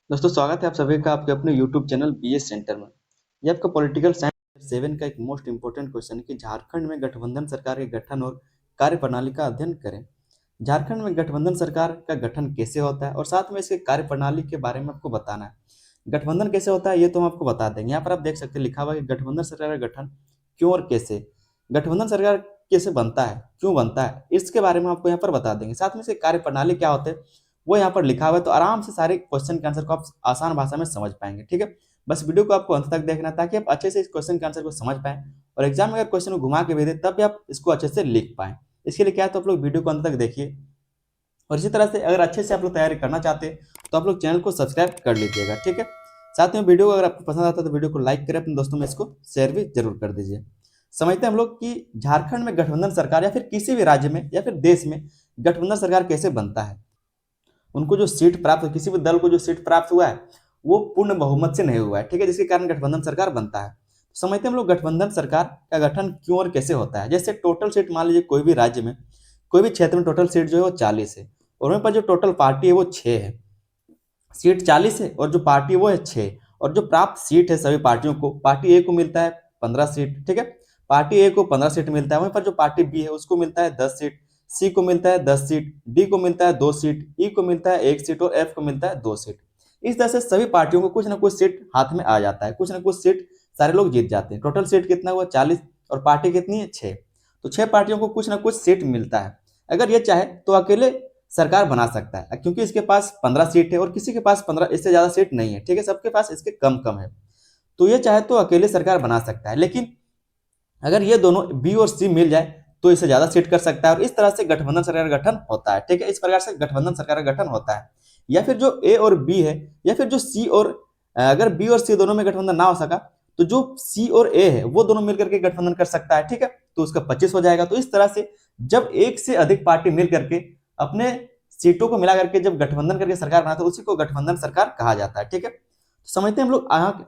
दोस्तों स्वागत है आप सभी का आपके अपने YouTube चैनल बीएस सेंटर में। ये आपका पॉलिटिकल साइंस 7 का एक मोस्ट इंपोर्टेंट क्वेश्चन है कि झारखंड में गठबंधन सरकार के गठन और कार्यप्रणाली का अध्ययन करें। झारखंड में गठबंधन सरकार का गठन कैसे होता है और साथ में इसके कार्यप्रणाली के बारे में आपको बताना है। गठबंधन कैसे होता है ये तो हम आपको बता देंगे। यहाँ पर आप देख सकते हैं लिखा हुआ है कि गठबंधन सरकार का गठन क्यों और कैसे, गठबंधन सरकार कैसे बनता है, क्यों बनता है, इसके बारे में आपको यहाँ पर बता देंगे। साथ में इसके कार्यप्रणाली क्या होते हैं वो यहाँ पर लिखा हुआ है, तो आराम से सारे क्वेश्चन के आंसर को आप आसान भाषा में समझ पाएंगे। ठीक है, बस वीडियो को आपको अंत तक देखना है ताकि आप अच्छे से इस क्वेश्चन के आंसर को समझ पाएं और एग्जाम में अगर क्वेश्चन को घुमा के भी दे तब भी आप इसको अच्छे से लिख पाएं। इसके लिए क्या है, तो आप लोग वीडियो को अंत तक देखिए और इसी तरह से अगर अच्छे से आप लोग तैयारी करना चाहते हैं तो आप लोग चैनल को सब्सक्राइब कर लीजिएगा। ठीक है, साथ में वीडियो अगर आपको पसंद आता है तो वीडियो को लाइक करें, अपने दोस्तों में इसको शेयर भी जरूर कर दीजिए। समझते हैं हम लोग कि झारखंड में गठबंधन सरकार या फिर किसी भी राज्य में या फिर देश में गठबंधन सरकार कैसे बनता है। उनको जो सीट प्राप्त, किसी भी दल को जो सीट प्राप्त हुआ है वो पूर्ण बहुमत से नहीं हुआ है। ठीक है, जिसके कारण गठबंधन सरकार बनता है। तो समझते हैं हम लोग गठबंधन सरकार का गठन क्यों और कैसे होता है। जैसे टोटल सीट मान लीजिए कोई भी राज्य में, कोई भी क्षेत्र में टोटल सीट जो है वो 40 है और वहीं पर जो टोटल पार्टी है वो 6 है। सीट 40 है और जो पार्टी है वो है 6 और जो प्राप्त सीट है सभी पार्टियों को, पार्टी ए को मिलता है 15 सीट। ठीक है, पार्टी ए को 15 सीट मिलता है, वहीं पर जो पार्टी बी है उसको मिलता है 10 सीट, सी को मिलता है 10 सीट, डी को मिलता है 2 सीट, ई को मिलता है 1 सीट और एफ को मिलता है 2 सीट। इस तरह से सभी पार्टियों को कुछ ना कुछ सीट हाथ में आ जाता है, कुछ ना कुछ सीट सारे लोग जीत जाते हैं। टोटल सीट कितना हुआ 40 और पार्टी कितनी है 6, तो 6 पार्टियों को कुछ ना कुछ सीट मिलता है। अगर ये चाहे तो अकेले सरकार बना सकता है क्योंकि इसके पास 15 सीट है और किसी के पास 15 इससे ज्यादा सीट नहीं है। ठीक है, सबके पास इसके कम कम है, तो ये चाहे तो अकेले सरकार बना सकता है। लेकिन अगर ये दोनों बी और सी मिल जाए तो इससे ज्यादा सीट कर सकता है और इस तरह से गठबंधन सरकार का गठन होता है। ठीक है, इस प्रकार से गठबंधन सरकार का गठन होता है। या फिर जो ए और बी है या फिर जो सी और, अगर बी और सी दोनों में गठबंधन ना हो सका तो जो सी और ए है वो दोनों मिलकर के गठबंधन कर सकता है। ठीक है, तो उसका 25 हो जाएगा। तो इस तरह से जब एक से अधिक पार्टी मिल करके अपने सीटों को मिला करके जब गठबंधन करके सरकार बनाते हैं उसी को गठबंधन सरकार कहा जाता है। ठीक है, तो समझते हैं हम लोग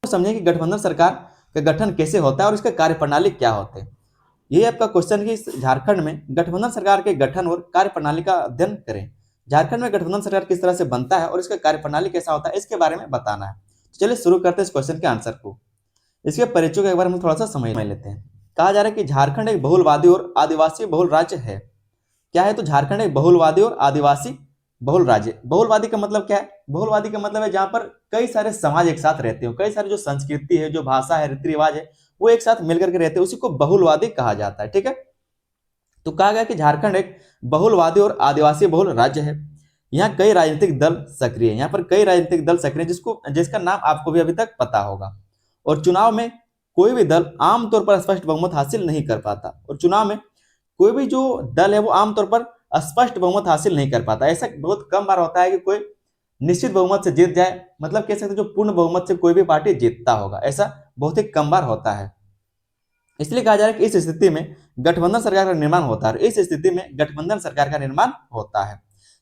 समझें कि गठबंधन सरकार का गठन कैसे होता है और इसका कार्यप्रणाली क्या होते हैं। ये आपका क्वेश्चन है कि झारखंड में गठबंधन सरकार के गठन और कार्यप्रणाली का अध्ययन करें। झारखंड में गठबंधन सरकार किस तरह से बनता है और इसका कार्यप्रणाली कैसा होता है इसके बारे में बताना है। तो चलिए शुरू करते हैं इस क्वेश्चन के आंसर को। इसके परिचय को एक बार हम थोड़ा सा समझ लेते हैं। कहा जा रहा है कि झारखंड एक बहुलवादी और आदिवासी बहुल राज्य है। क्या है, तो झारखंड एक बहुलवादी और आदिवासी बहुल राज्य। बहुलवादी का मतलब क्या है, बहुलवादी का मतलब है जहां पर कई सारे समाज एक साथ रहते हो, कई सारे जो संस्कृति है, जो भाषा है, रीति रिवाज है, वो एक साथ मिलकर के रहते हैं, उसी को बहुलवादी कहा जाता है। ठीक है, तो कहा गया कि झारखंड एक बहुलवादी और आदिवासी बहुल राज्य है। यहाँ कई राजनीतिक दल सक्रिय है, यहाँ पर कई राजनीतिक दल सक्रिय जिसका नाम आपको भी अभी तक पता होगा। और चुनाव में कोई भी दल आमतौर पर स्पष्ट बहुमत हासिल नहीं कर पाता, और चुनाव में कोई भी जो दल है वो आमतौर पर स्पष्ट बहुमत हासिल नहीं कर पाता। ऐसा बहुत कम बार होता है कि कोई निश्चित बहुमत से जीत जाए, मतलब कह सकते हैं जो पूर्ण बहुमत से कोई भी पार्टी जीतता होगा, ऐसा बहुत ही कम बार होता है। इसलिए कहा जा रहा है कि इस स्थिति में गठबंधन सरकार का निर्माण होता है। इस स्थिति में गठबंधन सरकार का निर्माण होता है।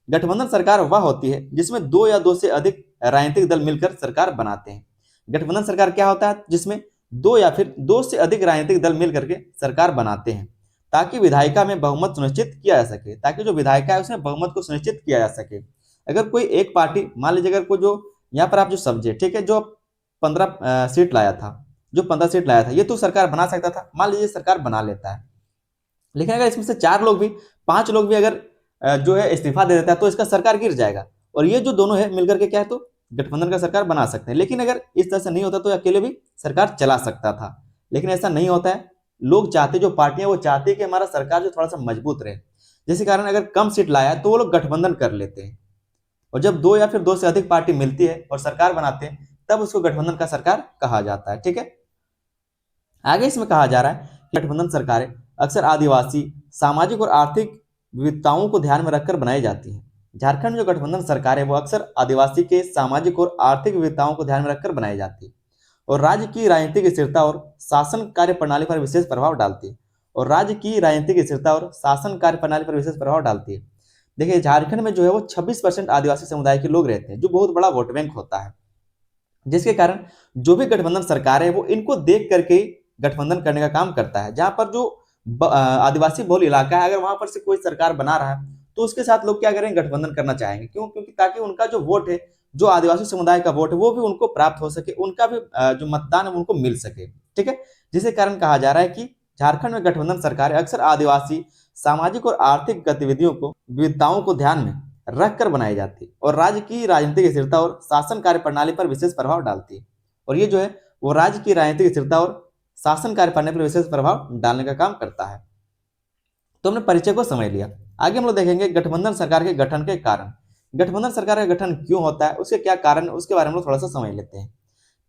गठबंधन सरकार वह होती है जिसमें दो या दो से अधिक राजनीतिक दल मिलकर सरकार बनाते हैं। गठबंधन सरकार क्या होता है, जिसमें दो या फिर दो से अधिक राजनीतिक दल मिल करके सरकार बनाते हैं ताकि विधायिका में बहुमत सुनिश्चित किया जा सके, ताकि जो विधायिका है उसमें बहुमत को सुनिश्चित किया जा सके। अगर कोई एक पार्टी, मान लीजिए अगर कोई जो यहाँ पर आप जो समझे, ठीक है, जो 15 सीट लाया था, जो 15 सीट लाया था ये तो सरकार बना सकता था, मान लीजिए सरकार बना लेता है। लेकिन अगर इसमें से 4 लोग भी, 5 लोग भी अगर जो है इस्तीफा दे देता है तो इसका सरकार गिर जाएगा। और ये जो दोनों है मिलकर के क्या है, तो गठबंधन का सरकार बना सकते हैं। लेकिन अगर इस तरह से नहीं होता तो अकेले भी सरकार चला सकता था, लेकिन ऐसा नहीं होता है। लोग चाहते, जो पार्टियां वो चाहती है कि हमारा सरकार जो थोड़ा सा मजबूत रहे, जिसके कारण अगर कम सीट लाया है तो वो लोग गठबंधन कर लेते हैं। और जब 2 या फिर 2 से अधिक पार्टी मिलती है और सरकार बनाते हैं तब उसको गठबंधन का सरकार कहा जाता है। ठीक है, आगे इसमें कहा जा रहा है कि गठबंधन सरकारें अक्सर आदिवासी, सामाजिक और आर्थिक विविधताओं को ध्यान में रखकर बनाई जाती हैं। झारखंड में जो गठबंधन सरकार है वो अक्सर आदिवासी के सामाजिक और आर्थिक विविधताओं को ध्यान में रखकर बनाई जाती है और राज्य की राजनीतिक स्थिरता और शासन कार्य प्रणाली पर विशेष प्रभाव डालती है। और राज्य की राजनीतिक स्थिरता और शासन कार्य प्रणाली पर विशेष प्रभाव डालती है। देखिए झारखंड में जो है वो 26% आदिवासी समुदाय के लोग रहते हैं, जो बहुत बड़ा वोट बैंक होता है, जिसके कारण जो भी गठबंधन सरकार है वो इनको देख करके ही गठबंधन करने का काम करता है। जहां पर जो आदिवासी बहुल इलाका है, अगर वहां पर से कोई सरकार बना रहा है तो उसके साथ लोग क्या करेंगे, गठबंधन करना चाहेंगे। क्यों? क्योंकि ताकि उनका जो वोट है जो आदिवासी समुदाय का वोट है वो भी उनको प्राप्त हो सके, उनका भी जो मतदान है उनको मिल सके। ठीक है, जिसके कारण कहा जा रहा है कि झारखंड में गठबंधन सरकार अक्सर आदिवासी सामाजिक और आर्थिक गतिविधियों को, विविधताओं को ध्यान में रखकर बनाई जाती है और राज्य की राजनीतिक स्थिरता और शासन कार्य प्रणाली पर विशेष प्रभाव डालती है। और ये जो है वो राज्य की राजनीतिक स्थिरता और शासन कार्य प्रणाली पर विशेष प्रभाव डालने का काम करता है। तो हमने परिचय को समझ लिया। आगे हम लोग देखेंगे गठबंधन सरकार के गठन के कारण। गठबंधन सरकार का गठन क्यों होता है, उसके क्या कारण है, उसके बारे में हम लोग थोड़ा सा समझ लेते हैं।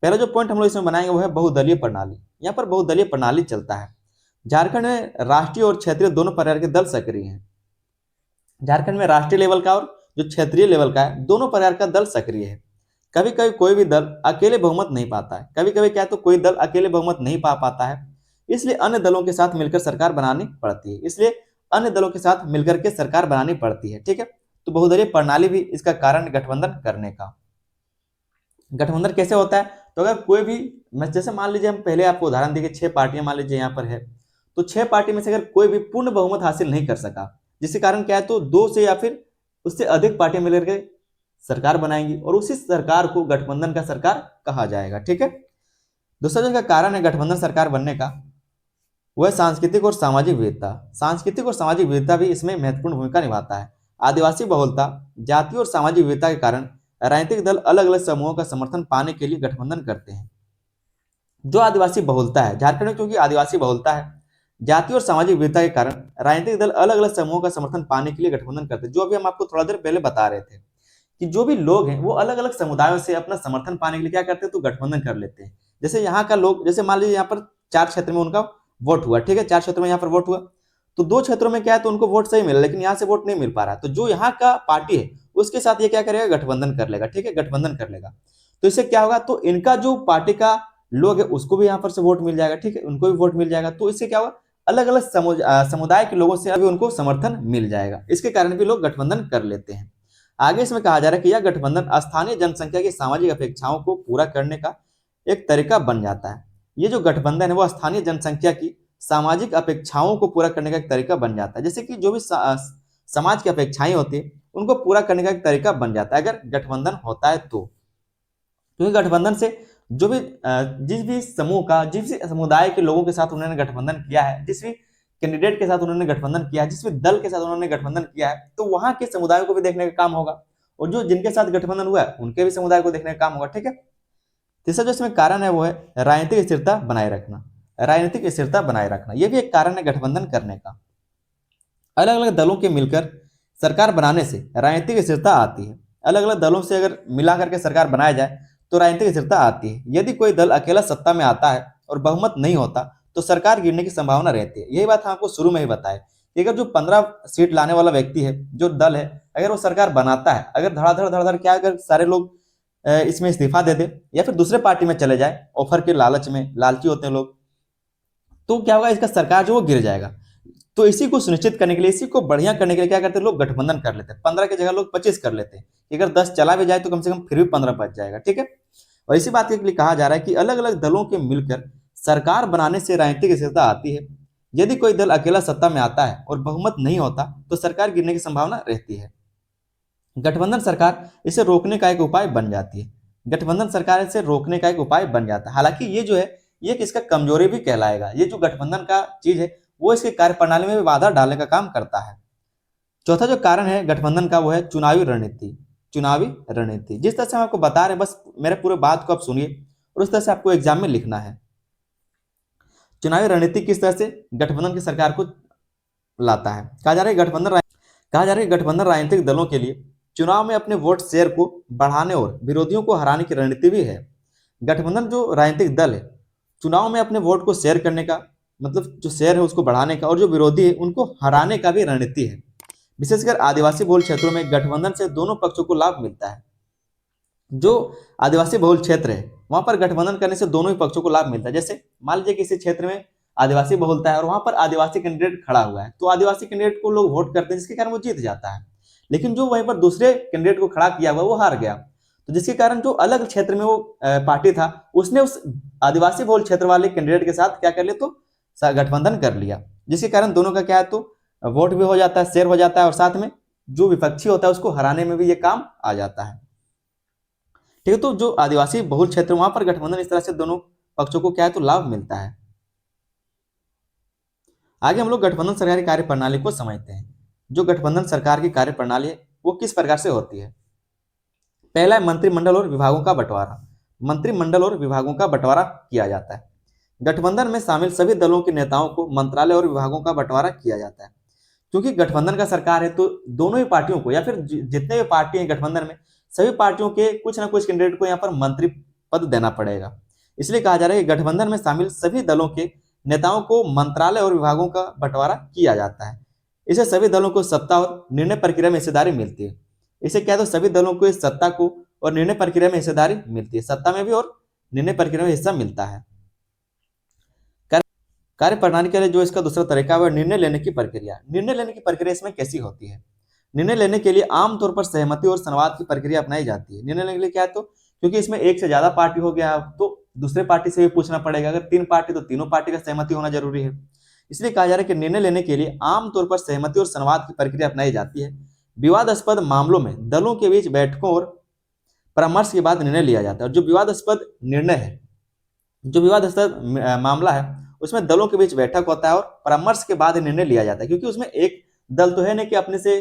पहला जो पॉइंट हम लोग इसमें बनाएंगे वो है बहुदलीय प्रणाली। यहाँ पर बहुदलीय प्रणाली चलता है। झारखंड में राष्ट्रीय और क्षेत्रीय दोनों प्रकार के दल सक्रिय हैं। झारखंड में राष्ट्रीय लेवल का और जो क्षेत्रीय लेवल का है, दोनों प्रकार का दल सक्रिय है। कभी कभी कोई भी दल अकेले बहुमत नहीं पाता है, कभी कभी क्या है तो कोई दल अकेले बहुमत नहीं पा पाता है, इसलिए अन्य दलों के साथ मिलकर सरकार बनानी पड़ती है। इसलिए अन्य दलों के साथ मिलकर के सरकार बनानी पड़ती है। ठीक है, तो बहुदलीय प्रणाली भी इसका कारण गठबंधन करने का। गठबंधन कैसे होता है, तो अगर कोई भी, मैं जैसे मान लीजिए हम पहले आपको उदाहरण देंगे, 6 पार्टियां मान लीजिए यहाँ पर है, तो 6 पार्टी में से अगर कोई भी पूर्ण बहुमत हासिल नहीं कर सका, जिसके कारण क्या है तो 2 से या फिर उससे अधिक पार्टियां मिलकर के सरकार बनाएंगी और उसी सरकार को गठबंधन का सरकार कहा जाएगा। ठीक है, दूसरा जो कारण है गठबंधन सरकार बनने का वह सांस्कृतिक और सामाजिक विविधता। सांस्कृतिक और सामाजिक विविधता भी इसमें महत्वपूर्ण भूमिका निभाता है। आदिवासी बहुलता, जाति और सामाजिक विविधता के कारण राजनीतिक दल अलग अलग समूहों का समर्थन पाने के लिए गठबंधन करते हैं। जो आदिवासी बहुलता है झारखंड में, क्योंकि आदिवासी बहुलता है, जाति और सामाजिक विविधता के कारण राजनीतिक दल अलग अलग समूहों का समर्थन पाने के लिए गठबंधन करते हैं। जो अभी हम आपको थोड़ा देर पहले बता रहे थे कि जो भी लोग हैं वो अलग अलग समुदायों से अपना समर्थन पाने के लिए क्या करते हैं तो गठबंधन कर लेते हैं। जैसे यहाँ का लोग, जैसे मान लीजिए यहाँ पर 4 क्षेत्र में उनका वोट हुआ। ठीक है, 4 क्षेत्रों में यहाँ पर वोट हुआ, तो 2 क्षेत्रों में क्या है तो उनको वोट सही मिला, लेकिन यहाँ से वोट नहीं मिल पा रहा, तो जो यहाँ का पार्टी है उसके साथ ये क्या करेगा, गठबंधन कर लेगा। ठीक है, गठबंधन कर लेगा, तो इससे क्या होगा, तो इनका जो पार्टी का लोग है उसको भी यहाँ पर से वोट मिल जाएगा। ठीक है, उनको भी वोट मिल जाएगा, तो इससे क्या होगा, अलग अलग समुदाय के लोगों से अभी उनको समर्थन मिल जाएगा। इसके कारण भी लोग गठबंधन कर लेते हैं। आगे इसमें कहा जा रहा है कि यह गठबंधन स्थानीय जनसंख्या की सामाजिक अपेक्षाओं को पूरा करने का एक तरीका बन जाता है। ये जो गठबंधन है वो स्थानीय जनसंख्या की सामाजिक अपेक्षाओं को पूरा करने का एक तरीका बन जाता है। जैसे कि जो भी समाज की अपेक्षाएं होती है उनको पूरा करने का एक तरीका बन जाता है अगर गठबंधन होता है तो। क्योंकि गठबंधन से जो भी जिस भी समूह का, जिस भी समुदाय के लोगों के साथ उन्होंने गठबंधन किया है, जिस भी कैंडिडेट के साथ उन्होंने गठबंधन किया है, जिस भी दल के साथ उन्होंने गठबंधन किया है, तो वहां के समुदायों को भी देखने का काम होगा और जो जिनके साथ गठबंधन हुआ है उनके भी समुदाय को देखने का काम होगा। ठीक है, तीसरा जो इसमें कारण है वो है राजनीतिक स्थिरता बनाए रखना। राजनीतिक स्थिरता बनाए रखना ये भी एक कारण है गठबंधन करने का। अलग अलग दलों के मिलकर सरकार बनाने से राजनीतिक स्थिरता आती है। अलग अलग दलों से अगर मिला करके सरकार बनाया जाए तो राजनीतिक स्थिरता आती है। यदि कोई दल अकेला सत्ता में आता है और बहुमत नहीं होता तो सरकार गिरने की संभावना रहती है। यही बात हम आपको शुरू में ही बताए कि अगर जो 15 सीट लाने वाला व्यक्ति है, जो दल है, अगर वो सरकार बनाता है, अगर धड़ाधड़ क्या, अगर सारे लोग इसमें इस्तीफा दे दे या फिर दूसरे पार्टी में चले जाए, ऑफर के लालच में, लालची होते हैं लोग, तो क्या होगा, इसका सरकार जो वो गिर जाएगा। तो इसी को सुनिश्चित करने के लिए, इसी को बढ़िया करने के लिए क्या करते हैं लोग, गठबंधन कर लेते हैं। 15 की जगह लोग 25 कर लेते हैं कि अगर 10 चला भी जाए तो कम से कम फिर भी 15 बच जाएगा। ठीक है, और इसी बात के लिए कहा जा रहा है कि अलग अलग दलों के मिलकर सरकार बनाने से राजनीतिक स्थिरता आती है। यदि कोई दल अकेला सत्ता में आता है और बहुमत नहीं होता तो सरकार गिरने की संभावना रहती है। गठबंधन सरकार इसे रोकने का एक उपाय बन जाती है। गठबंधन सरकार इसे रोकने का एक उपाय बन जाता है। हालांकि ये जो है ये इसका कमजोरी भी कहलाएगा। ये जो गठबंधन का चीज है वो इसके कार्यप्रणाली में भी बाधा डालने का काम करता है। चौथा जो कारण है गठबंधन का वो है चुनावी रणनीति। चुनावी रणनीति जिस तरह से हम आपको बता रहे हैं, बस मेरे पूरे बात को आप सुनिए और उस तरह से आपको एग्जाम में लिखना है। चुनावी रणनीति किस तरह से गठबंधन की सरकार को लाता है। कहा जा रहा है गठबंधन राजनीतिक दलों के लिए चुनाव में अपने वोट शेयर को बढ़ाने और विरोधियों को हराने की रणनीति भी है। गठबंधन जो राजनीतिक दल है चुनाव में अपने वोट को शेयर करने का, मतलब जो शेयर है उसको बढ़ाने का, और जो विरोधी है उनको हराने का भी रणनीति है। विशेषकर आदिवासी बहुल क्षेत्रों में गठबंधन से दोनों पक्षों को लाभ मिलता है। जो आदिवासी बहुल क्षेत्र है वहां पर गठबंधन करने से दोनों ही पक्षों को लाभ मिलता है। जैसे मान लीजिए किसी क्षेत्र में आदिवासी बहुलता है और वहां पर आदिवासी कैंडिडेट खड़ा हुआ है, तो आदिवासी कैंडिडेट को लोग वोट करते हैं जिसके कारण वो जीत जाता है। लेकिन जो वहीं पर दूसरे कैंडिडेट को खड़ा किया हुआ वो हार गया, तो जिसके कारण जो अलग क्षेत्र में वो पार्टी था उसने उस आदिवासी बहुल क्षेत्र वाले कैंडिडेट के साथ क्या कर लिया, तो गठबंधन कर लिया, जिसके कारण दोनों का क्या है तो वोट भी हो जाता है, शेयर हो जाता है, और साथ में जो विपक्षी होता है उसको हराने में भी ये काम आ जाता है। ठीक है, तो जो आदिवासी बहुल क्षेत्र वहां पर गठबंधन इस तरह से दोनों पक्षों को क्या है तो लाभ मिलता है। आगे हम लोग गठबंधन सरकार की कार्य प्रणाली को समझते हैं। जो गठबंधन सरकार की कार्य प्रणाली है वो किस प्रकार से होती है। पहला है मंत्रिमंडल और विभागों का बंटवारा। मंत्रिमंडल और विभागों का बंटवारा किया जाता है। गठबंधन में शामिल सभी दलों के नेताओं को मंत्रालय और विभागों का बंटवारा किया जाता है। क्योंकि गठबंधन का सरकार है तो दोनों ही पार्टियों को या फिर जितने भी पार्टी हैं गठबंधन में सभी पार्टियों के कुछ ना कुछ कैंडिडेट को यहाँ पर मंत्री पद देना पड़ेगा। इसलिए कहा जा रहा है कि गठबंधन में शामिल सभी दलों के नेताओं को मंत्रालय और विभागों का बंटवारा किया जाता है। इसे सभी दलों को सत्ता और निर्णय प्रक्रिया में हिस्सेदारी मिलती है। इसे क्या तो सभी दलों को इस सत्ता को और निर्णय प्रक्रिया में हिस्सेदारी मिलती है, सत्ता में भी और निर्णय प्रक्रिया में हिस्सा मिलता है। कार्य प्रणाली के लिए जो इसका दूसरा तरीका है वह निर्णय लेने की प्रक्रिया। निर्णय लेने की प्रक्रिया इसमें कैसी होती है। निर्णय लेने के लिए आमतौर पर सहमति और संवाद की प्रक्रिया अपनाई जाती है। निर्णय लेने के लिए क्या है तो क्योंकि इसमें एक से ज्यादा पार्टी हो गया तो दूसरे पार्टी से भी पूछना पड़ेगा। अगर 3 पार्टी तो तीनों पार्टी का सहमति होना जरूरी है। इसलिए कहा जा रहा है कि निर्णय लेने के लिए आमतौर पर सहमति और संवाद की प्रक्रिया अपनाई जाती है। विवादास्पद मामलों में दलों के बीच बैठकों और परामर्श के बाद निर्णय लिया जाता है। और जो विवादास्पद निर्णय है, जो विवादास्पद मामला है उसमें दलों के बीच बैठक होता है और परामर्श के बाद निर्णय लिया जाता है। क्योंकि उसमें एक दल तो है नहीं कि अपने से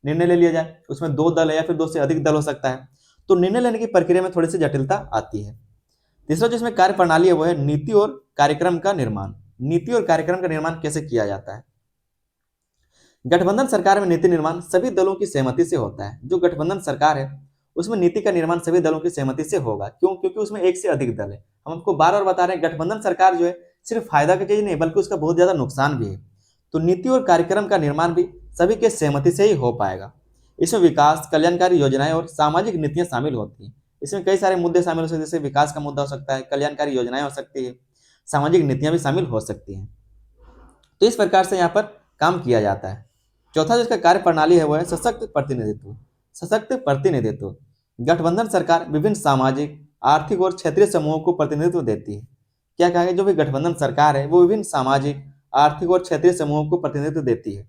निर्णय ले लिया जाए, उसमें 2 दल है या फिर 2 से अधिक दल हो सकता है। तो निर्णय लेने की प्रक्रिया में थोड़ी सी जटिलता आती है। तीसरा जो इसमें कार्य प्रणाली है वो है नीति और कार्यक्रम का निर्माण। नीति और कार्यक्रम का निर्माण कैसे किया जाता है। गठबंधन सरकार में नीति निर्माण सभी दलों की सहमति से होता है। जो गठबंधन सरकार है उसमें नीति का निर्माण सभी दलों की सहमति से होगा। क्यों? क्योंकि उसमें एक से अधिक दल है। हम आपको बार बार बता रहे हैं गठबंधन सरकार जो है सिर्फ फायदा की चीज नहीं बल्कि उसका बहुत ज्यादा नुकसान भी है। तो नीति और कार्यक्रम का निर्माण भी सभी के सहमति से ही हो पाएगा। इसमें विकास, कल्याणकारी योजनाएं और सामाजिक नीतियां शामिल होती हैं। इसमें कई सारे मुद्दे शामिल हो सकते हैं, जैसे विकास का मुद्दा हो सकता है, कल्याणकारी योजनाएं हो सकती है, सामाजिक नीतियां भी शामिल हो सकती हैं। तो इस प्रकार से यहाँ पर काम किया जाता है। चौथा जिसका कार्य प्रणाली है वह है सशक्त प्रतिनिधित्व। सशक्त प्रतिनिधित्व गठबंधन सरकार विभिन्न सामाजिक, आर्थिक और क्षेत्रीय समूहों को प्रतिनिधित्व देती है। क्या कहा गया, जो भी गठबंधन सरकार है वो विभिन्न सामाजिक, आर्थिक और क्षेत्रीय समूहों को प्रतिनिधित्व देती है।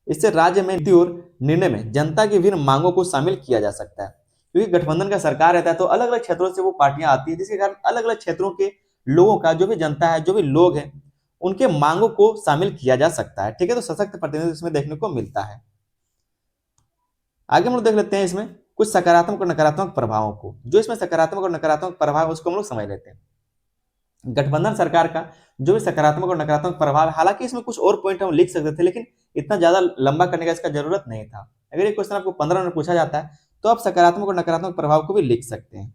इससे राज्य में नीति और निर्णय में जनता की विभिन्न मांगों को शामिल किया जा सकता है। क्योंकि गठबंधन का सरकार रहता है तो अलग अलग क्षेत्रों से वो पार्टियां आती है, जिसके कारण अलग अलग क्षेत्रों के लोगों का, जो भी जनता है, जो भी लोग हैं, उनके मांगों को शामिल किया जा सकता है। ठीक है, तो सशक्त प्रतिनिधित्व इसमें देखने को मिलता है। आगे हम लोग देख लेते हैं इसमें कुछ सकारात्मक और नकारात्मक प्रभावों को। जो इसमें सकारात्मक और नकारात्मक प्रभाव है उसको हम लोग समझ लेते हैं। गठबंधन सरकार का जो भी सकारात्मक और नकारात्मक प्रभाव है, हालांकि इसमें कुछ और पॉइंट हम लिख सकते थे लेकिन इतना ज्यादा लंबा करने का इसका जरूरत नहीं था। अगर ये क्वेश्चन आपको 15 मिनट पूछा जाता है तो आप सकारात्मक और नकारात्मक प्रभाव को भी लिख सकते हैं।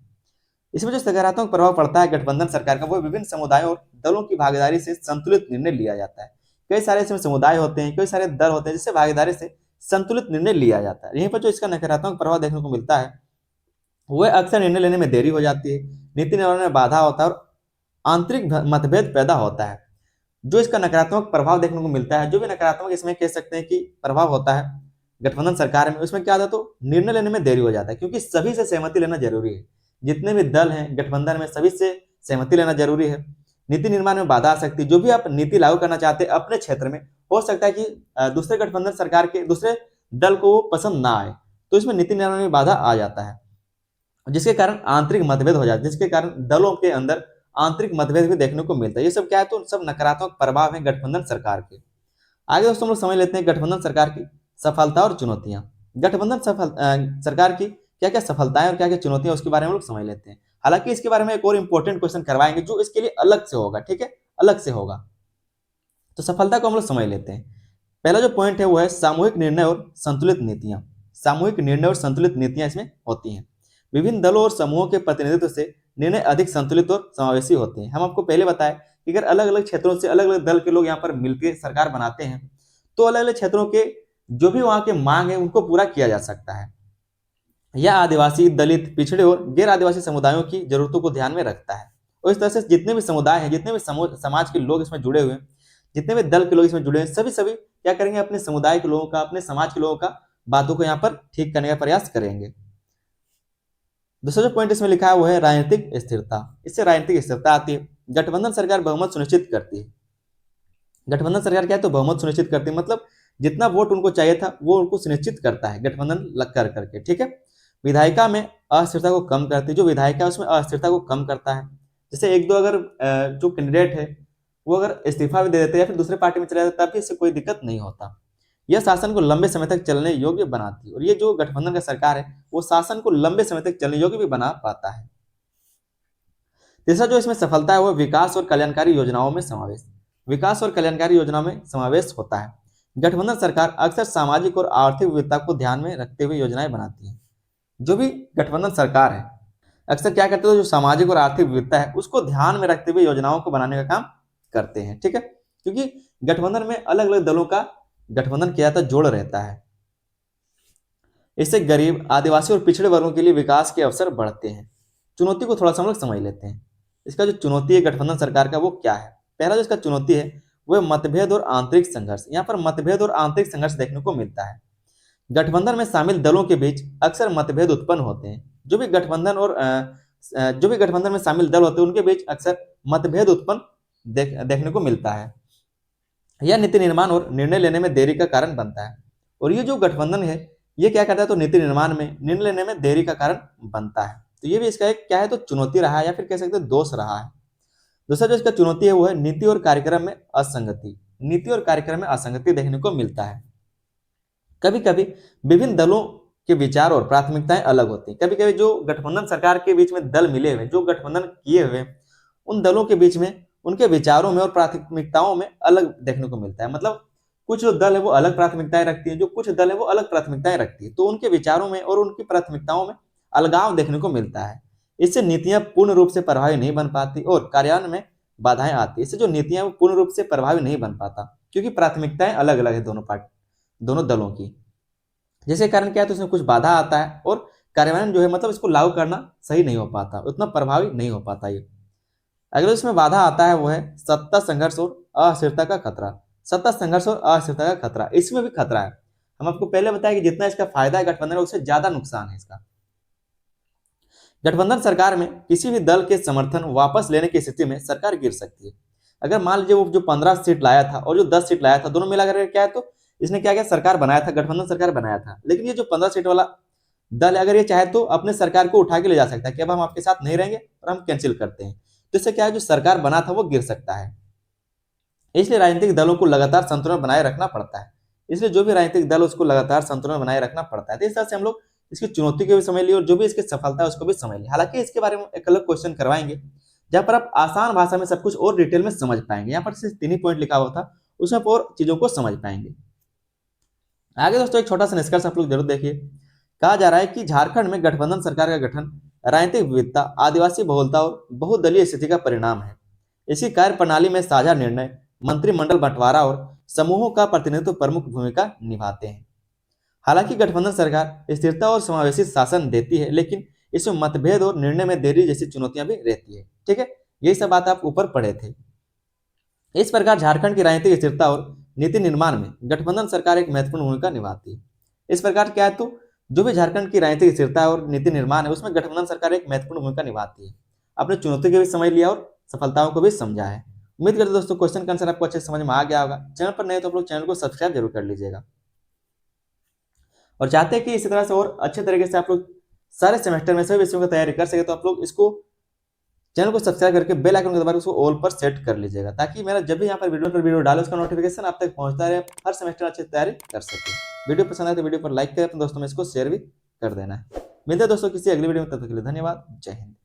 इसमें जो सकारात्मक प्रभाव पड़ता है गठबंधन सरकार का वो विभिन्न समुदायों और दलों की भागीदारी से संतुलित निर्णय लिया जाता है। कई सारे इसमें समुदाय होते हैं, कई सारे दल होते हैं, जिससे भागीदारी से संतुलित निर्णय लिया जाता है। यहीं पर जो इसका नकारात्मक प्रभाव देखने को मिलता है वह अक्सर निर्णय लेने में देरी हो जाती है, नीति निर्माण में बाधा होता है और आंतरिक मतभेद पैदा होता है। जो इसका नकारात्मक प्रभाव देखने को मिलता है, जो भी नकारात्मक इसमें कह सकते हैं कि प्रभाव होता है गठबंधन सरकार में, उसमें क्या होता है तो निर्णय लेने में देरी हो जाता है। क्योंकि सभी से सहमति लेना जरूरी है, जितने भी दल हैं गठबंधन में सभी से सहमति लेना जरूरी है। नीति निर्माण में बाधा आ सकती है। जो भी आप नीति लागू करना चाहते हैं अपने क्षेत्र में, हो सकता है कि दूसरे गठबंधन सरकार के दूसरे दल को वो पसंद ना आए, तो इसमें नीति निर्माण में बाधा आ जाता है, जिसके कारण आंतरिक मतभेद हो जाता है, जिसके कारण दलों के अंदर आंतरिक मतभेद भी देखने को मिलता है। ये सब क्या है तो सब नकारात्मक प्रभाव है गठबंधन सरकार के। आगे दोस्तों हम लोग समझ लेते हैं गठबंधन सरकार की सफलता और चुनौतियां। गठबंधन सरकार की क्या क्या सफलताएं और क्या क्या चुनौतियां उसके बारे में हम लोग समझ लेते हैं। हालांकि इसके बारे में एक और इंपॉर्टेंट क्वेश्चन करवाएंगे जो इसके लिए अलग से होगा। ठीक है, अलग से होगा। तो सफलता को हम लोग समझ लेते हैं। पहला जो पॉइंट है वो है सामूहिक निर्णय और संतुलित नीतियां। सामूहिक निर्णय और संतुलित नीतियां इसमें होती हैं। विभिन्न दलों और समूहों के प्रतिनिधित्व से निर्णय अधिक संतुलित और समावेशी होते हैं। हम आपको पहले बताए कि अगर अलग अलग क्षेत्रों से अलग अलग दल के लोग यहाँ पर मिलकर सरकार बनाते हैं तो अलग अलग क्षेत्रों के जो भी वहां के मांग है उनको पूरा किया जा सकता है। यह आदिवासी, दलित, पिछड़े और गैर आदिवासी समुदायों की जरूरतों को ध्यान में रखता है। और इस तरह से जितने भी समुदाय हैं, जितने भी समाज के लोग इसमें जुड़े हुए हैं, जितने भी दल के लोग इसमें जुड़े हैं, सभी सभी क्या करेंगे, अपने समुदाय के लोगों का, अपने समाज के लोगों का बातों को यहाँ पर ठीक करने का प्रयास करेंगे। दूसरा जो पॉइंट इसमें लिखा है वो है राजनीतिक स्थिरता। इससे राजनीतिक स्थिरता आती है। गठबंधन सरकार बहुमत सुनिश्चित करती है। गठबंधन सरकार क्या है तो बहुमत सुनिश्चित करती है, मतलब जितना वोट उनको चाहिए था वो उनको सुनिश्चित करता है गठबंधन कर करके। ठीक है, विधायिका में अस्थिरता को कम करती है, जो विधायिका है उसमें अस्थिरता को कम करता है। जैसे एक दो अगर जो कैंडिडेट है वो अगर इस्तीफा भी दे देते हैं या फिर दूसरे पार्टी में चले जाते तब भी इससे कोई दिक्कत नहीं होता। यह शासन को लंबे समय तक चलने योग्य बनाती है, और ये जो गठबंधन का सरकार है वो शासन को लंबे समय तक चलने योग्य भी बना पाता है। तीसरा जो इसमें सफलता है वो विकास और कल्याणकारी योजनाओं में समावेश। विकास और कल्याणकारी योजनाओं में समावेश होता है। गठबंधन सरकार अक्सर सामाजिक और आर्थिक विविधता को ध्यान में रखते हुए योजनाएं बनाती है। जो भी गठबंधन सरकार है अक्सर क्या करते हैं, जो सामाजिक और आर्थिक विविधता है उसको ध्यान में रखते हुए योजनाओं को बनाने का काम करते हैं। ठीक है, क्योंकि गठबंधन में अलग अलग दलों का गठबंधन किया जाता जोड़ रहता है। इससे गरीब, आदिवासी और पिछड़े वर्गों के लिए विकास के अवसर बढ़ते हैं। चुनौती को थोड़ा सा हम लोग समझ लेते हैं। इसका जो चुनौती है गठबंधन सरकार का वो क्या है। पहला जो इसका चुनौती है वह मतभेद और आंतरिक संघर्ष। यहाँ पर मतभेद और आंतरिक संघर्ष देखने को मिलता है। गठबंधन में शामिल दलों के बीच अक्सर मतभेद उत्पन्न होते हैं। जो भी गठबंधन में शामिल दल होते हैं उनके बीच अक्सर मतभेद उत्पन्न देखने को मिलता है। यह नीति निर्माण और निर्णय लेने में देरी का कारण बनता है। और ये जो गठबंधन है ये क्या करता है, तो नीति निर्माण में, निर्णय लेने में देरी का कारण बनता है। तो ये भी इसका एक क्या है, तो चुनौती रहा है या फिर कह सकते हैं दोष रहा है। दूसरा जो इसका चुनौती है वो है नीति और कार्यक्रम में असंगति। नीति और कार्यक्रम में असंगति देखने को मिलता है। कभी कभी विभिन्न दलों के विचार और प्राथमिकताएं अलग होती हैं। कभी कभी जो गठबंधन सरकार के बीच में दल मिले हुए, जो गठबंधन किए हुए, उन दलों के बीच में उनके विचारों में और प्राथमिकताओं में अलग देखने को मिलता है। मतलब कुछ जो दल है वो अलग प्राथमिकताएं रखती है, जो कुछ दल है वो अलग प्राथमिकताएं रखती है, तो उनके विचारों में और उनकी प्राथमिकताओं में अलगाव देखने को मिलता है। इससे नीतियां पूर्ण रूप से प्रभावी नहीं बन पाती और कार्यान्वयन में बाधाएं आती है। इससे जो नीतियां वो पूर्ण रूप से प्रभावी नहीं बन पाता, क्योंकि प्राथमिकताएं अलग अलग है दोनों दलों की। जिसके कारण क्या है, तो इसमें कुछ बाधा आता है और कार्यान्वयन जो है मतलब इसको लागू करना सही नहीं हो पाता, उतना प्रभावी नहीं हो पाता। ये अगला इसमें बाधा आता है वो है सत्ता संघर्ष और अस्थिरता का खतरा। सत्ता संघर्ष और अस्थिरता का खतरा, इसमें भी खतरा है। हम आपको पहले बताया कि जितना इसका फायदा है गठबंधन उससे ज्यादा नुकसान है इसका। गठबंधन सरकार में किसी भी दल के समर्थन वापस लेने की स्थिति में सरकार गिर सकती है। अगर मान लीजिए वो जो 15 सीट लाया था और जो 10 सीट लाया था, दोनों मिलाकर क्या है, तो इसने क्या किया, सरकार बनाया था, गठबंधन सरकार बनाया था। लेकिन ये जो 15 सीट वाला दल अगर ये चाहे तो अपने सरकार को उठा के ले जा सकता है कि अब हम आपके साथ नहीं रहेंगे और हम कैंसिल करते हैं। तो इससे क्या है, जो सरकार बना था वो गिर सकता है। इसलिए राजनीतिक दलों को लगातार संतुलन बनाए रखना पड़ता है। इसलिए जो भी राजनीतिक दल उसको लगातार संतुलन बनाए रखना पड़ता है। तो इस तरह से हम लोग इसकी चुनौती को भी समझ लिया और जो भी इसकी सफलता है उसको भी समझ लिया। हालांकि इसके बारे में एक अलग क्वेश्चन करवाएंगे जहां पर आप आसान भाषा में सब कुछ और डिटेल में समझ पाएंगे। यहाँ पर सिर्फ 3 ही पॉइंट लिखा हुआ था, उसमें आप और चीजों को समझ पाएंगे। आगे दोस्तों एक छोटा सा निष्कर्ष आप लोग जरूर देखिए। कहा जा रहा है कि झारखंड में गठबंधन सरकार का गठन राजनीतिक विविधता, आदिवासी बहुलता और बहुदलीय स्थिति का परिणाम है। इसकी कार्य प्रणाली में साझा निर्णय, मंत्रिमंडल बंटवारा और समूहों का प्रतिनिधित्व प्रमुख भूमिका निभाते हैं। हालांकि गठबंधन सरकार स्थिरता और समावेशी शासन देती है, लेकिन इसमें मतभेद और निर्णय में देरी जैसी चुनौतियां भी रहती है। ठीक है, यही सब बात आप ऊपर पढ़े थे। इस प्रकार झारखंड की राजनीतिक स्थिरता और नीति निर्माण में गठबंधन सरकार एक महत्वपूर्ण भूमिका निभाती है। इस प्रकार क्या है, तो जो भी झारखंड की राजनीतिक स्थिरता और नीति निर्माण है उसमें गठबंधन सरकार एक महत्वपूर्ण भूमिका निभाती है। आपने चुनौती को भी समझ लिया और सफलताओं को भी समझा है। उम्मीद करते दोस्तों क्वेश्चन का आंसर आपको अच्छे समझ में आ गया होगा। चैनल पर नए तो आप लोग चैनल को सब्सक्राइब जरूर कर लीजिएगा और चाहते हैं कि इसी तरह से और अच्छे तरीके से आप लोग सारे सेमेस्टर में सभी विषयों की तैयारी कर सके तो आप लोग इसको चैनल को सब्सक्राइब करके बेल आइकन को दबाकर उसको ऑल पर सेट कर लीजिएगा, ताकि मेरा जब भी यहाँ पर वीडियो डाले उसका नोटिफिकेशन आप तक पहुंचता रहे, हर सेमेस्टर अच्छी तैयारी कर सके। वीडियो पसंद आए तो वीडियो पर लाइक करें, अपने दोस्तों में इसको शेयर भी कर देना है। मिलते हैं दोस्तों किसी अगली वीडियो में, तब तक के लिए धन्यवाद। जय हिंद।